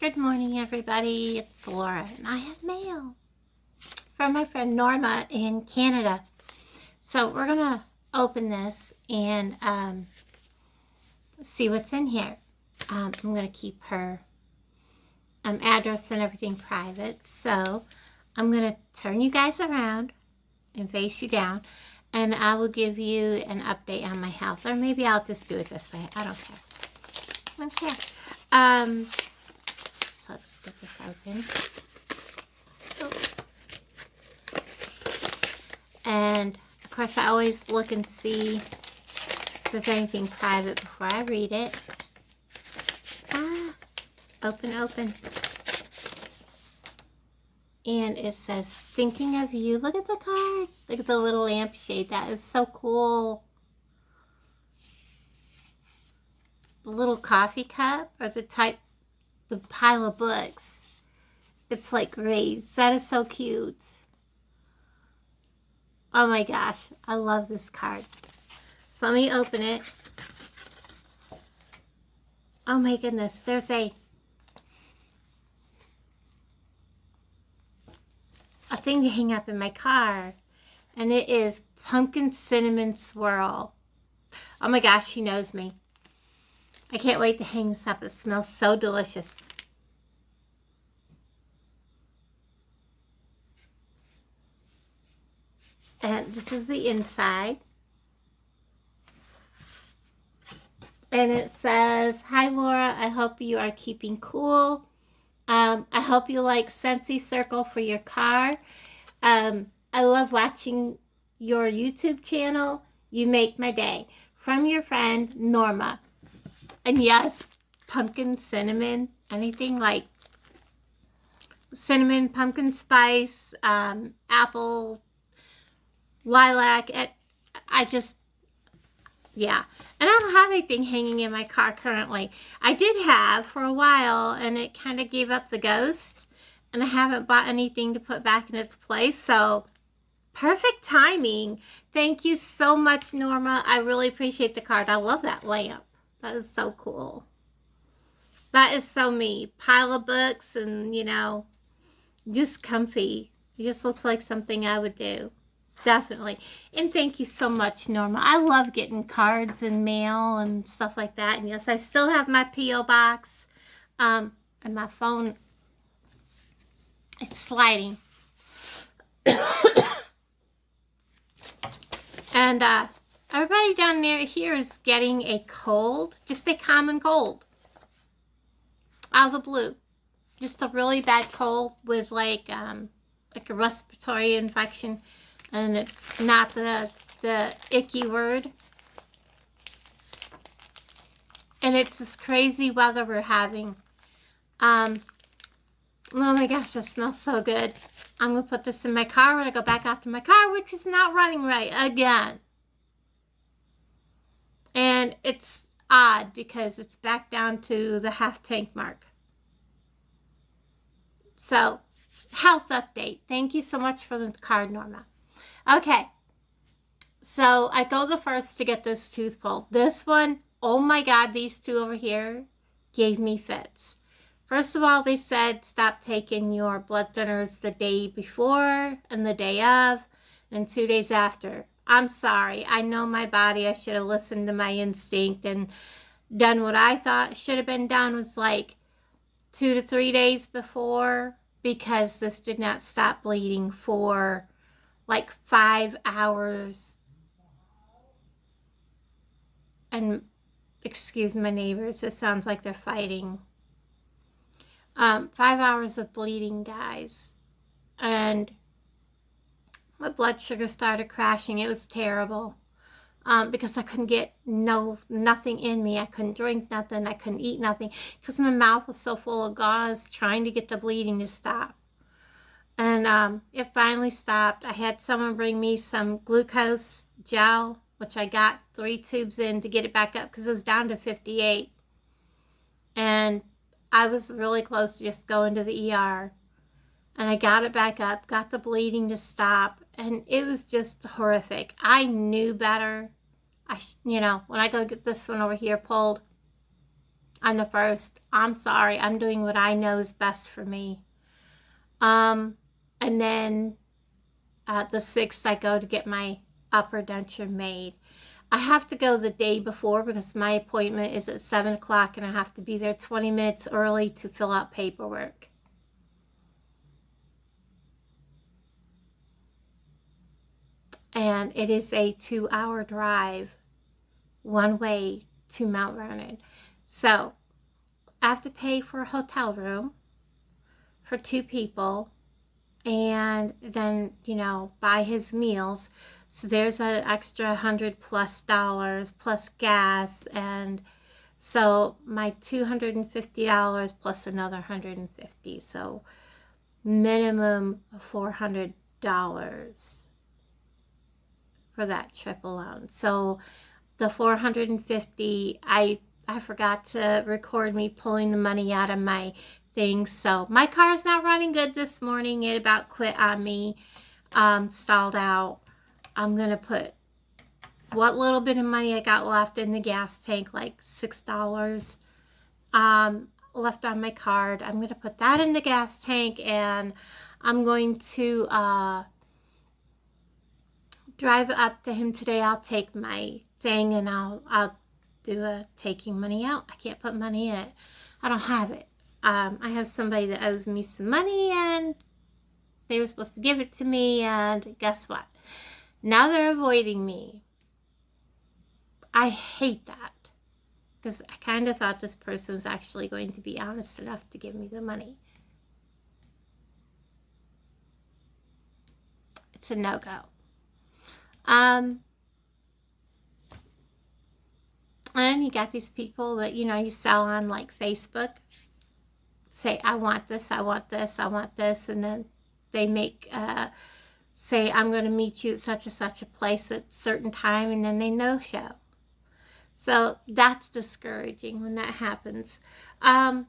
Good morning, everybody. It's Laura, and I have mail from my friend Norma in Canada. So we're going to open this and see what's in here. I'm going to keep her address and everything private. So I'm going to turn you guys around and face you down, and I will give you an update on my health. Or maybe I'll just do it this way. I don't care. I don't care. So let's get this open. Oh. And of course, I always look and see if there's anything private before I read it. Open. And it says, thinking of you. Look at the card. Look at the little lampshade. That is so cool. The little coffee cup, or the pile of books. It's like raised. That is so cute. Oh my gosh. I love this card. So let me open it. Oh my goodness. There's a thing to hang up in my car. And it is pumpkin cinnamon swirl. Oh my gosh. She knows me. I can't wait to hang this up. It smells so delicious. And this is the inside. And it says, hi Laura, I hope you are keeping cool. I hope you like Sentsy Circle for your car. I love watching your YouTube channel. You make my day. From your friend, Norma. And yes, pumpkin, cinnamon, anything like cinnamon, pumpkin spice, apple, lilac. Yeah. And I don't have anything hanging in my car currently. I did have for a while, and it kind of gave up the ghost. And I haven't bought anything to put back in its place. So, perfect timing. Thank you so much, Norma. I really appreciate the card. I love that lamp. That is so cool. That is so me. Pile of books and, you know, just comfy. It just looks like something I would do. Definitely. And thank you so much, Norma. I love getting cards and mail and stuff like that. And yes, I still have my P.O Box. And my phone, it's sliding. And everybody down near here is getting a cold. Just a common cold. Out of the blue. Just a really bad cold with like a respiratory infection. And it's not the icky word. And it's this crazy weather we're having. Oh my gosh, that smells so good. I'm going to put this in my car when I go back out to my car, which is not running right again. And it's odd because it's back down to the half tank mark. So, health update. Thank you so much for the card, Norma. Okay, so I go the first to get this tooth pulled. This one, oh my God, these two over here gave me fits. First of all, they said stop taking your blood thinners the day before and the day of and 2 days after. I'm sorry. I know my body. I should have listened to my instinct and done what I thought should have been done, was like 2 to 3 days before, because this did not stop bleeding for like 5 hours. And excuse my neighbors, it sounds like they're fighting. 5 hours of bleeding, guys. And my blood sugar started crashing. It was terrible. Because I couldn't get nothing in me. I couldn't drink nothing. I couldn't eat nothing. Because my mouth was so full of gauze trying to get the bleeding to stop. And it finally stopped. I had someone bring me some glucose gel, which I got 3 tubes in to get it back up because it was down to 58. And I was really close to just going to the ER. And I got it back up, got the bleeding to stop, and it was just horrific. I knew better. When I go get this one over here pulled, on the 1st. I'm sorry. I'm doing what I know is best for me. And then the 6th, I go to get my upper denture made. I have to go the day before because my appointment is at 7 o'clock and I have to be there 20 minutes early to fill out paperwork. And it is a 2-hour drive one way to Mount Vernon. So I have to pay for a hotel room for 2 people and then, you know, buy his meals. So there's an extra $100+ plus gas, and so my $250 plus another $150, so minimum $400 for that trip alone. So the $450, I forgot to record me pulling the money out of my things. So my car's not running good this morning. It about quit on me, stalled out. I'm going to put what little bit of money I got left in the gas tank, like $6 left on my card. I'm going to put that in the gas tank, and I'm going to drive up to him today. I'll take my thing and I'll do a taking money out. I can't put money in it. I don't have it. I have somebody that owes me some money, and they were supposed to give it to me, and guess what? Now they're avoiding me. I hate that, because I kind of thought this person was actually going to be honest enough to give me the money. It's a no-go. And you got these people that, you know, you sell on like Facebook. Say, I want this, I want this, I want this. And then they make, say, I'm going to meet you at such and such a place at a certain time. And then they no-show. So that's discouraging when that happens. Now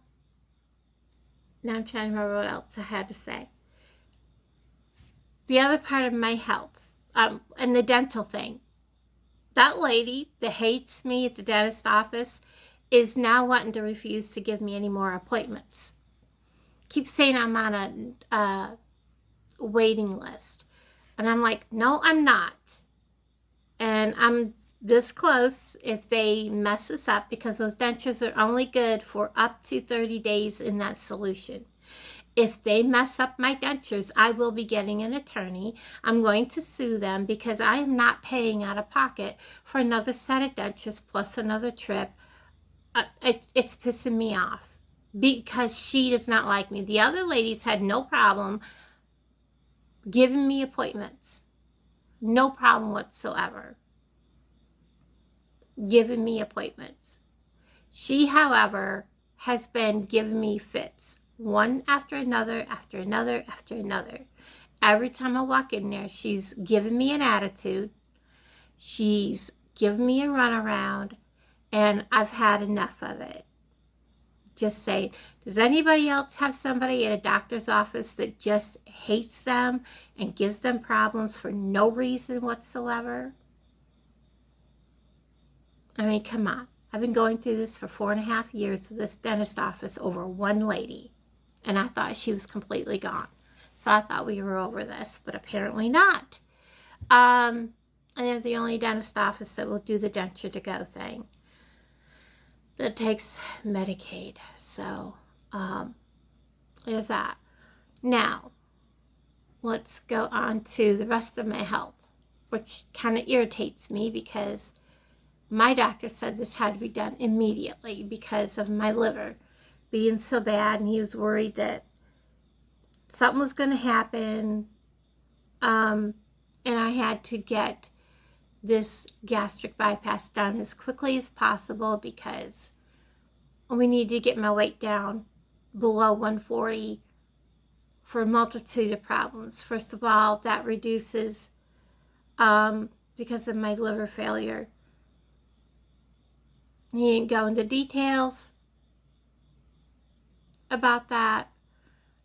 I'm trying to remember what else I had to say. The other part of my health, and the dental thing. That lady that hates me at the dentist office is now wanting to refuse to give me any more appointments. Keeps saying I'm on a waiting list. And I'm like, no, I'm not. And I'm this close if they mess this up, because those dentures are only good for up to 30 days in that solution. If they mess up my dentures, I will be getting an attorney. I'm going to sue them because I am not paying out of pocket for another set of dentures plus another trip. It's pissing me off because she does not like me. The other ladies had no problem giving me appointments. No problem whatsoever giving me appointments. She, however, has been giving me fits. One after another, after another, after another. Every time I walk in there, she's giving me an attitude. She's giving me a runaround, and I've had enough of it. Just saying, does anybody else have somebody at a doctor's office that just hates them and gives them problems for no reason whatsoever? I mean, come on. I've been going through this for 4.5 years to this dentist office over one lady. And I thought she was completely gone. So I thought we were over this, but apparently not. And they're the only dentist office that will do the denture to go thing. That takes Medicaid. So, there's that. Now, let's go on to the rest of my health, which kind of irritates me because my doctor said this had to be done immediately because of my liver being so bad, and he was worried that something was going to happen, and I had to get this gastric bypass done as quickly as possible because we need to get my weight down below 140 for a multitude of problems. First of all, that reduces, because of my liver failure. He didn't go into details about that,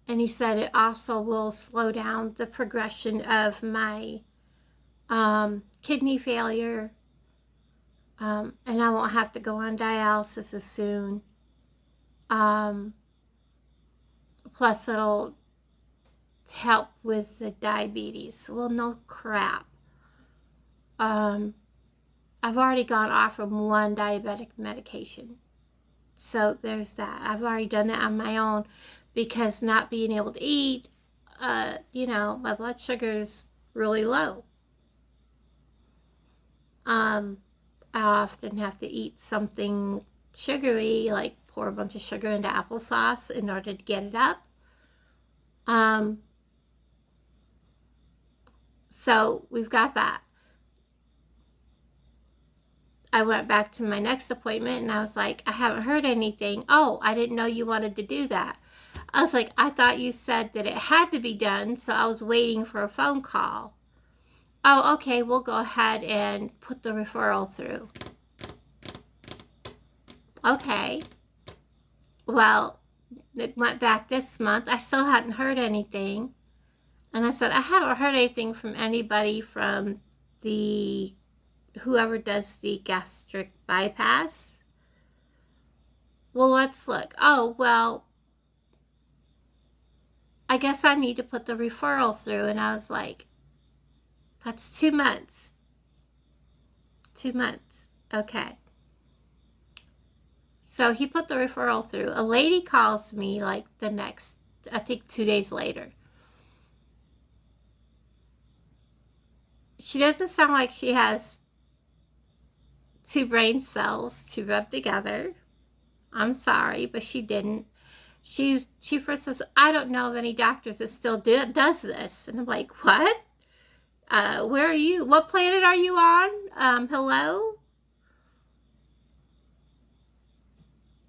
and he said it also will slow down the progression of my kidney failure, and I won't have to go on dialysis as soon. Plus it'll help with the diabetes. Well, no crap. I've already gone off from one diabetic medication. So there's that. I've already done that on my own because not being able to eat, my blood sugar's really low. I often have to eat something sugary, like pour a bunch of sugar into applesauce in order to get it up. So we've got that. I went back to my next appointment and I was like, I haven't heard anything. Oh, I didn't know you wanted to do that. I was like, I thought you said that it had to be done, so I was waiting for a phone call. Oh, okay, we'll go ahead and put the referral through. Okay. Well, it went back this month. I still hadn't heard anything. And I said, I haven't heard anything from anybody from whoever does the gastric bypass. Well, let's look. Oh, well, I guess I need to put the referral through. And I was like, that's 2 months. 2 months. Okay. So he put the referral through. A lady calls me like the next, I think 2 days later. She doesn't sound like she has 2 brain cells to rub together. I'm sorry, but she didn't. She first says, I don't know of any doctors that still does this. And I'm like, what? Where are you? What planet are you on? Hello?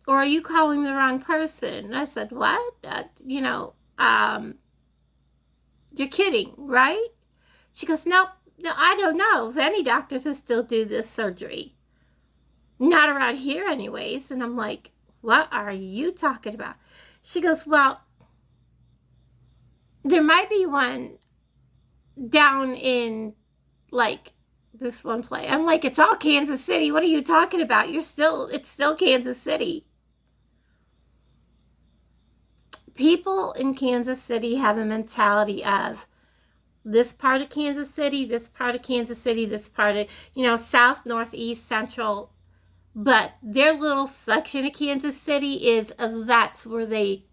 Or are you calling the wrong person? And I said, what? You're kidding, right? She goes, nope, no, I don't know of any doctors that still do this surgery. Not around here anyways. And I'm like, what are you talking about? She goes, well, there might be one down in like this one place. I'm like, it's all Kansas City. What are you talking about? It's still Kansas City. People in Kansas City have a mentality of this part of Kansas City, this part of Kansas City, this part of, south, northeast, central. But their little section of Kansas City that's where they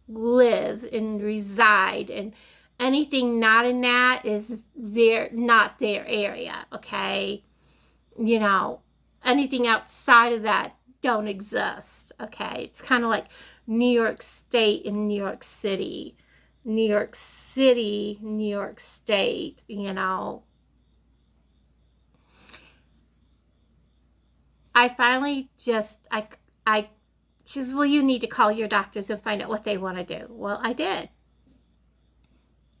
live and reside. And anything not in that is not their area, okay? Anything outside of that don't exist, okay? It's kind of like New York State and New York City. New York City, New York State, I finally she says, well, you need to call your doctors and find out what they want to do. Well, I did.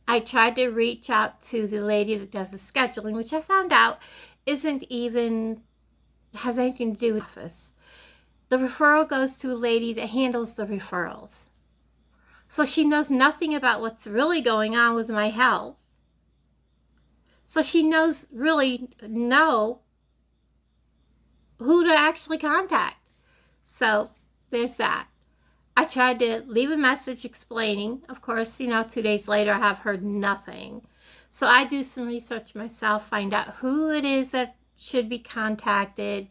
I tried to reach out to the lady that does the scheduling, which I found out has anything to do with office. The referral goes to a lady that handles the referrals. So she knows nothing about what's really going on with my health. So she really know who to actually contact. So there's that. I tried to leave a message explaining. Of course, 2 days later, I have heard nothing. So I do some research myself, find out who it is that should be contacted.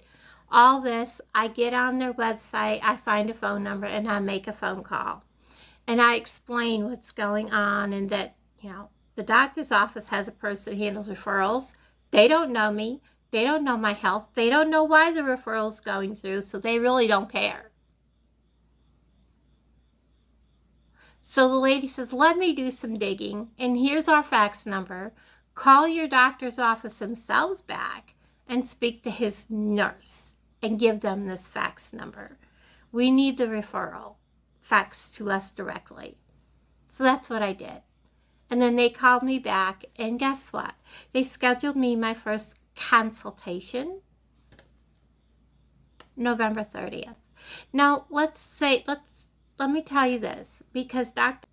All this, I get on their website, I find a phone number, and I make a phone call. And I explain what's going on and that, the doctor's office has a person who handles referrals. They don't know me. They don't know my health. They don't know why the referral's going through, so they really don't care. So the lady says, let me do some digging, and here's our fax number. Call your doctor's office themselves back and speak to his nurse and give them this fax number. We need the referral fax to us directly. So that's what I did. And then they called me back, and guess what? They scheduled me my first consultation November 30th. Now, let me tell you this, because Doctor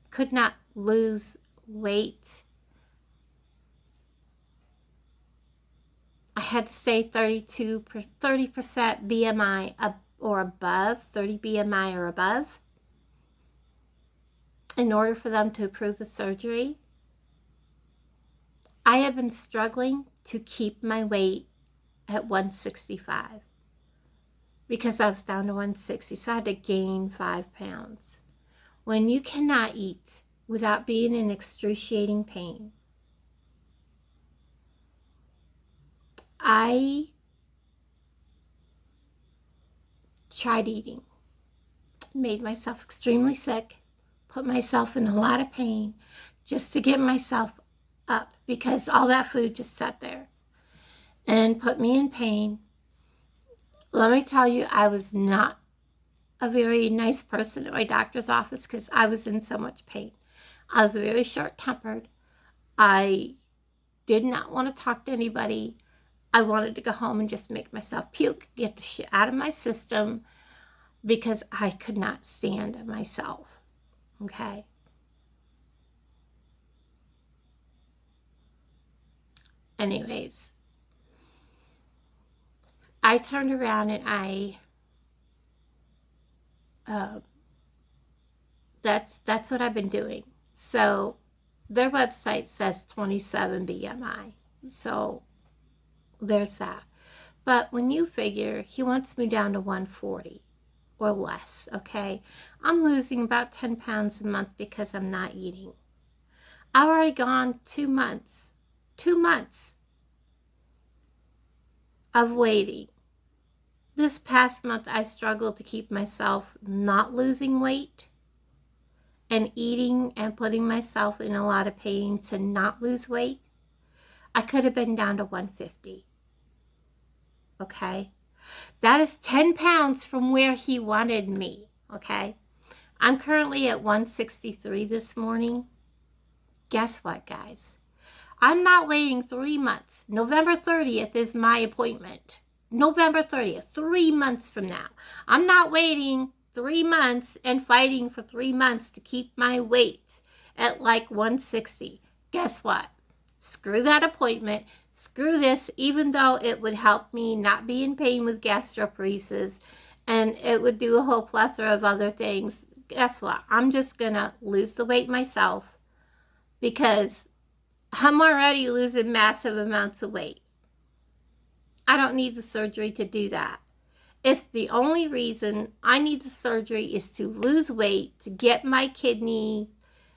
could not lose weight. I had to stay 30% BMI or above, 30 BMI or above, in order for them to approve the surgery. I have been struggling to keep my weight at 165 because I was down to 160, so I had to gain 5 pounds. When you cannot eat without being in excruciating pain, I tried eating, made myself extremely sick, put myself in a lot of pain just to get myself up because all that food just sat there and put me in pain. Let me tell you, I was not a very nice person at my doctor's office because I was in so much pain. I was very short-tempered. I did not want to talk to anybody. I wanted to go home and just make myself puke, get the shit out of my system because I could not stand myself. Okay? Anyways, I turned around and that's what I've been doing. So their website says 27 BMI. So there's that. But when you figure he wants me down to 140 or less, okay? I'm losing about 10 pounds a month because I'm not eating. I've already gone 2 months. 2 months of waiting. This past month, I struggled to keep myself not losing weight and eating and putting myself in a lot of pain to not lose weight. I could have been down to 150. Okay? That is 10 pounds from where he wanted me. Okay? I'm currently at 163 this morning. Guess what, guys? I'm not waiting 3 months. November 30th is my appointment. November 30th, 3 months from now. I'm not waiting 3 months and fighting for 3 months to keep my weight at like 160. Guess what? Screw that appointment. Screw this, even though it would help me not be in pain with gastroparesis and it would do a whole plethora of other things. Guess what? I'm just going to lose the weight myself because I'm already losing massive amounts of weight. I don't need the surgery to do that. If the only reason I need the surgery is to lose weight, to get my kidney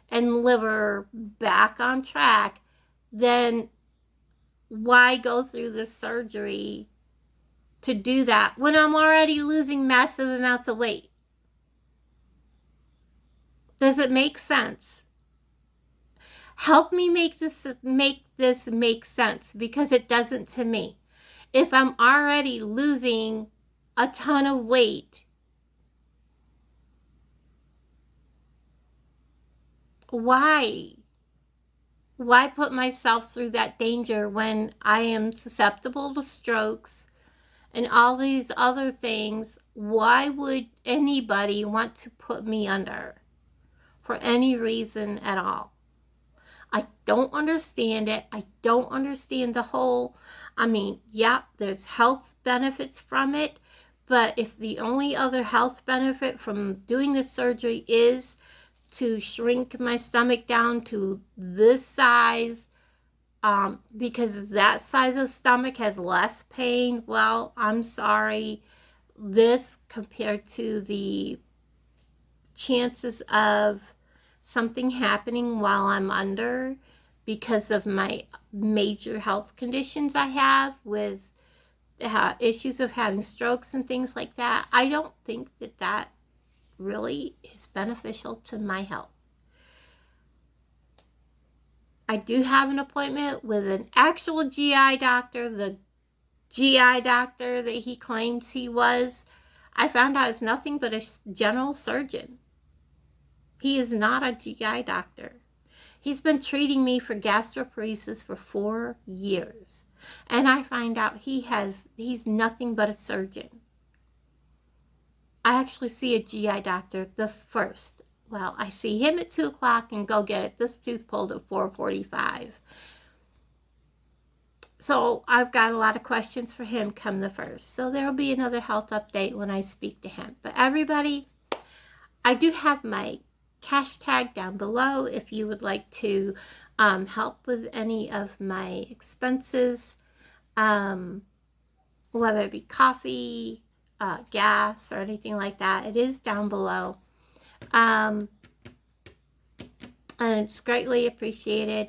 and liver back on track, then why go through the surgery to do that when I'm already losing massive amounts of weight? Does it make sense? Help me make this make sense, because it doesn't to me. If I'm already losing a ton of weight, why put myself through that danger when I am susceptible to strokes and all these other things? Why would anybody want to put me under for any reason at all? I don't understand it. I don't understand the whole, yeah, there's health benefits from it, but if the only other health benefit from doing this surgery is to shrink my stomach down to this size, because that size of stomach has less pain, well, I'm sorry. This compared to the chances of something happening while I'm under because of my major health conditions I have with issues of having strokes and things like that, I don't think that really is beneficial to my health. I do have an appointment with an actual GI doctor, the GI doctor that he claims he was. I found out is nothing but a general surgeon. He is not a GI doctor. He's been treating me for gastroparesis for 4 years. And I find out he's nothing but a surgeon. I actually see a GI doctor the first. Well, I see him at 2 o'clock and go get this tooth pulled at 4:45. So I've got a lot of questions for him come the 1st. So there will be another health update when I speak to him. But everybody, I do have my cash tag down below if you would like to help with any of my expenses, whether it be coffee, gas, or anything like that. It is down below. And it's greatly appreciated.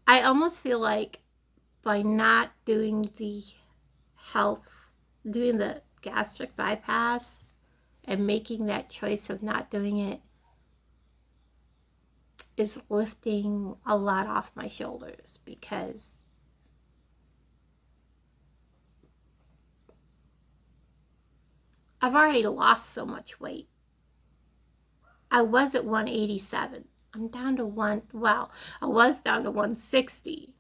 I almost feel like by not doing the doing the gastric bypass and making that choice of not doing it is lifting a lot off my shoulders, because I've already lost so much weight. I was at 187. I'm down to I was down to 160.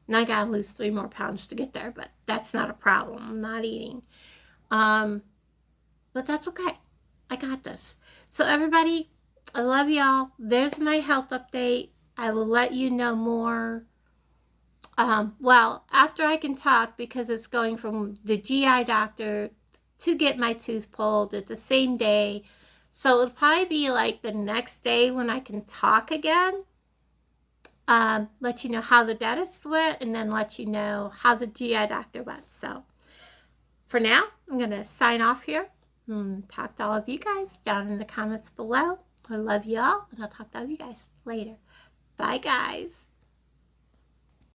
Now I gotta lose 3 more pounds to get there, but that's not a problem. I'm not eating. But that's okay. I got this. So everybody, I love y'all. There's my health update. I will let you know more. Well, after I can talk, because it's going from the GI doctor to get my tooth pulled at the same day. So it'll probably be like the next day when I can talk again. Let you know how the dentist went, and then let you know how the GI doctor went. So for now, I'm going to sign off here and talk to all of you guys down in the comments below. I love you all, and I'll talk to all of you guys later. Bye, guys.